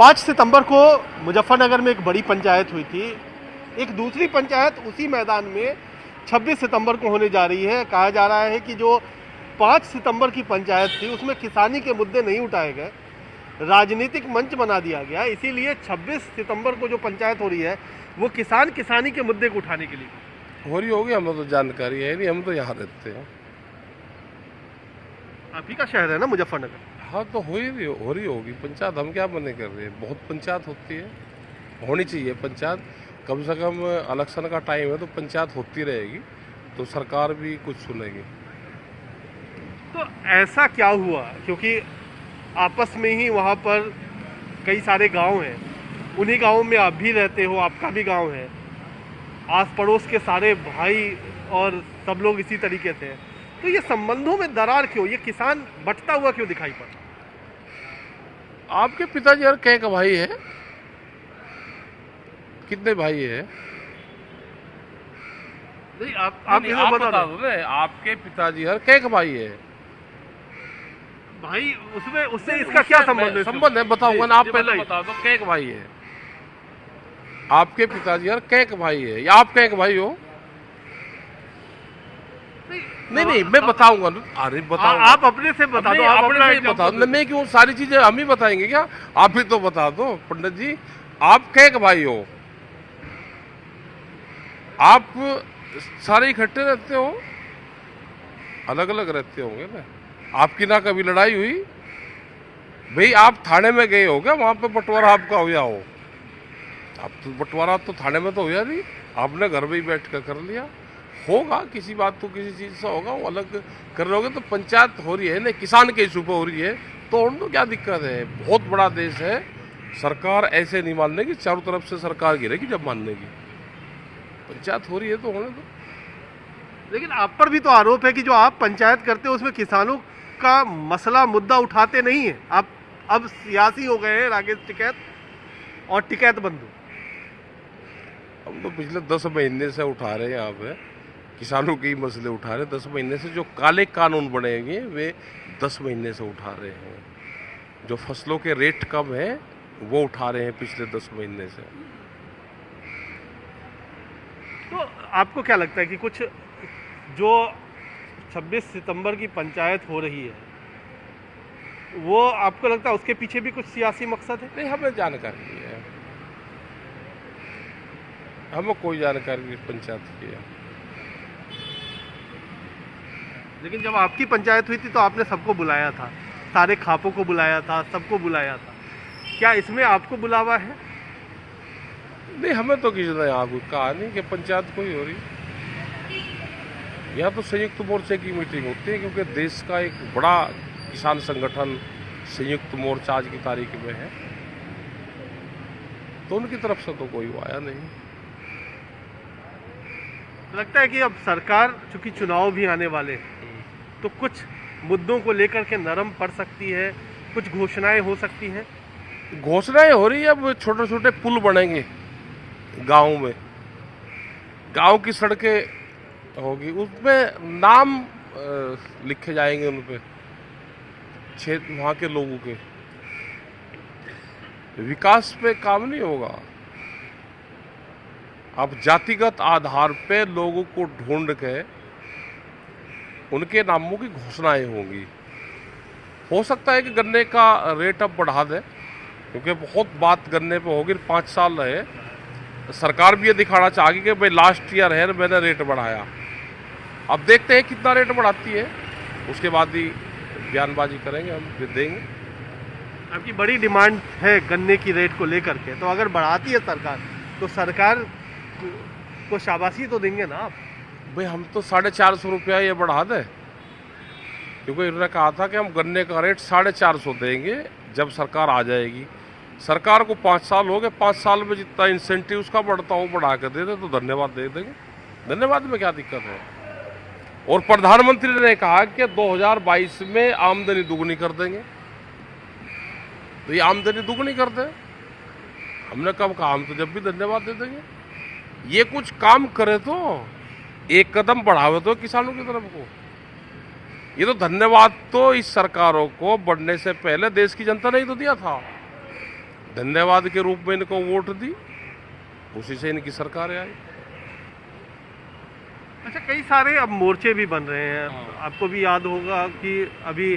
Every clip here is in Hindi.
5 सितंबर को मुजफ्फरनगर में एक बड़ी पंचायत हुई थी। एक दूसरी पंचायत उसी मैदान में 26 सितंबर को होने जा रही है। कहा जा रहा है कि जो 5 सितंबर की पंचायत थी उसमें किसानी के मुद्दे नहीं उठाए गए, राजनीतिक मंच बना दिया गया। इसीलिए 26 सितंबर को जो पंचायत हो रही है वो किसानी के मुद्दे को उठाने के लिए हो रही होगी। हमें तो जानकारी है नहीं, हम तो यहाँ रहते हैं। आप ही का शहर है ना मुजफ्फरनगर। हाँ तो हो रही होगी पंचायत। हम क्या मने कर रहे हैं, बहुत पंचायत होती है, होनी चाहिए पंचायत। कम से कम इलेक्शन का टाइम है तो पंचायत होती रहेगी, तो सरकार भी कुछ सुनेगी। तो ऐसा क्या हुआ, क्योंकि आपस में ही वहाँ पर कई सारे गांव हैं, उन्हीं गांवों में आप भी रहते हो, आपका भी गांव है, आस पड़ोस के सारे भाई और सब लोग इसी तरीके से हैं। तो ये संबंधों में दरार क्यों, ये किसान बंटता हुआ क्यों दिखाई पड़ा? आपके पिताजी हर कई भाई है? कितने भाई है? नहीं, आप बता दो ना, आपके पिताजी हर कई भाई है? भाई उसमें उससे इसका क्या संबंध है बताऊंगा ना। आप पहले बता दो कई भाई है? आपके पिताजी हर कई भाई है या आप कई भाई हो? नहीं मैं बताऊंगा। अरे बताओ, आप अपने से बता दो। आप अपने से बता दो। मैं क्यों सारी चीजें हम ही बताएंगे क्या? आप ही तो बता दो पंडित जी, आप कई भाई हो? आप सारे इकट्ठे रहते हो, अलग अलग रहते होंगे ना? आपकी ना कभी लड़ाई हुई? भाई आप थाने में गए हो क्या? वहां पे बंटवारा आपका हुआ हो? आप तो बंटवारा तो थाने में तो हुआ नहीं, आपने घर में ही बैठ कर लिया होगा। किसी बात तो किसी चीज से होगा, वो अलग कर रहे होगे। तो पंचायत हो रही है ना, किसान के इशू पे हो रही है, तो उनको क्या दिक्कत है? बहुत बड़ा देश है, सरकार ऐसे नहीं मानने की, चारों तरफ से सरकार गिरेगी जब मानने की। पंचायत हो रही है तो होने दो। लेकिन आप पर भी तो आरोप है कि जो आप पंचायत करते हो उसमें किसानों का मसला मुद्दा उठाते नहीं है। आप अब सियासी हो गए हैं, राकेश टिकैत और टिकैत बंधु। हम तो पिछले 10 महीने से उठा रहे हैं, यहाँ पे किसानों के ही मसले उठा रहे हैं 10 महीने से। जो काले कानून बनेंगे वे 10 महीने से उठा रहे हैं। जो फसलों के रेट कम है वो उठा रहे हैं पिछले 10 महीने से। तो आपको क्या लगता है कि कुछ जो 26 सितंबर की पंचायत हो रही है वो आपको लगता है उसके पीछे भी कुछ सियासी मकसद है? नहीं, हमें जानकारी नहीं है, हमें कोई जानकारी नहीं पंचायत की है। लेकिन जब आपकी पंचायत हुई थी तो आपने सबको बुलाया था, सारे खापों को बुलाया था, सबको बुलाया था। क्या इसमें आपको बुलावा है? नहीं, हमें तो किसी ने यहाँ कोई कहा नहीं कि पंचायत कोई हो रही। यहाँ तो संयुक्त मोर्चे की मीटिंग होती है, क्योंकि देश का एक बड़ा किसान संगठन संयुक्त मोर्चा आज की तारीख में है, तो उनकी तरफ से तो कोई आया नहीं। लगता है कि अब सरकार, चूंकि चुनाव भी आने वाले हैं, तो कुछ मुद्दों को लेकर के नरम पड़ सकती है, कुछ घोषणाएं हो सकती हैं। घोषणाएं हो रही है। अब छोटे छोटे पुल बनेंगे गाँव में, गांव की सड़कें होगी, उसमें नाम लिखे जाएंगे उन पे, क्षेत्र वहाँ के लोगों के। विकास पे काम नहीं होगा। अब जातिगत आधार पे लोगों को ढूंढ के उनके नामों की घोषणाएं होंगी। हो सकता है कि गन्ने का रेट अब बढ़ा दे, क्योंकि बहुत बात गन्ने पे होगी। 5 साल रहे, सरकार भी ये दिखाना चाहेगी कि भाई लास्ट ईयर है मैंने रेट बढ़ाया। अब देखते हैं कितना रेट बढ़ाती है, उसके बाद ही बयानबाजी करेंगे, हम देंगे। आपकी बड़ी डिमांड है गन्ने की रेट को लेकर के, तो अगर बढ़ाती है सरकार तो सरकार को शाबाशी तो देंगे ना आप? भाई हम तो 450 रुपया ये बढ़ा दें, क्योंकि इन्होंने कहा था कि हम गन्ने का रेट 450 देंगे जब सरकार आ जाएगी। सरकार को 5 साल हो गए, 5 साल में जितना इंसेंटिव उसका बढ़ता हो बढ़ा कर दे दे तो धन्यवाद दे देंगे। धन्यवाद में क्या दिक्कत है? और प्रधानमंत्री ने कहा कि 2022 में आमदनी दुगनी कर देंगे, तो ये आमदनी दुगनी कर दे। हमने कब कहा? हम तो जब भी धन्यवाद दे देंगे। ये कुछ काम करे तो, एक कदम बढ़ावे तो किसानों की तरफ को। ये तो धन्यवाद तो इस सरकारों को बढ़ने से पहले देश की जनता ने ही तो दिया था। धन्यवाद के रूप में इनको वोट दी, उसी से इनकी सरकार आई। अच्छा, कई सारे अब मोर्चे भी बन रहे हैं। आपको भी याद होगा कि अभी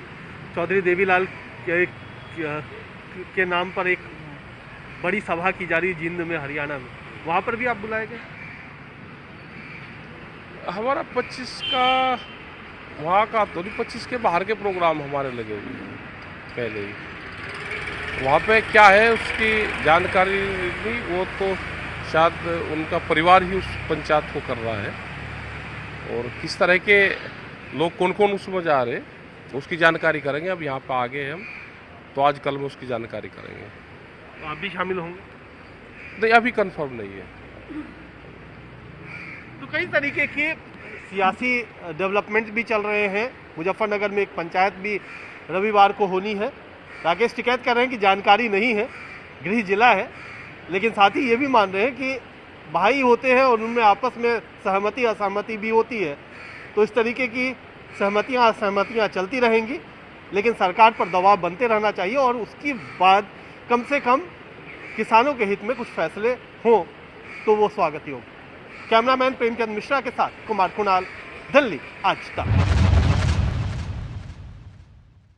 चौधरी देवीलाल के नाम पर एक बड़ी सभा की जा रही है जींद में, हरियाणा में, वहाँ पर भी आप बुलाए गए? हमारा 25 का वहाँ का तो नहीं, 25 के बाहर के प्रोग्राम हमारे लगे हुए हैं पहले ही। वहाँ पे क्या है उसकी जानकारी नहीं, वो तो शायद उनका परिवार ही उस पंचायत को कर रहा है, और किस तरह के लोग कौन कौन उसमें जा रहे उसकी जानकारी करेंगे। अब यहाँ पे आगे हैं हम, तो आज कल में उसकी जानकारी करेंगे। तो आप भी शामिल होंगे? नहीं, अभी कंफर्म नहीं है। तो कई तरीके के सियासी डेवलपमेंट भी चल रहे हैं। मुजफ्फरनगर में एक पंचायत भी रविवार को होनी है। राकेश टिकैत कह रहे हैं कि जानकारी नहीं है, गृह जिला है, लेकिन साथ ही ये भी मान रहे हैं कि भाई होते हैं और उनमें आपस में सहमति असहमति भी होती है। तो इस तरीके की सहमतियां असहमतियां चलती रहेंगी, लेकिन सरकार पर दबाव बनते रहना चाहिए और उसके बाद कम से कम किसानों के हित में कुछ फैसले हों तो वो स्वागत योग्य। कैमरामैन प्रेमचंद मिश्रा के साथ कुमार कुणाल, दिल्ली आज तक।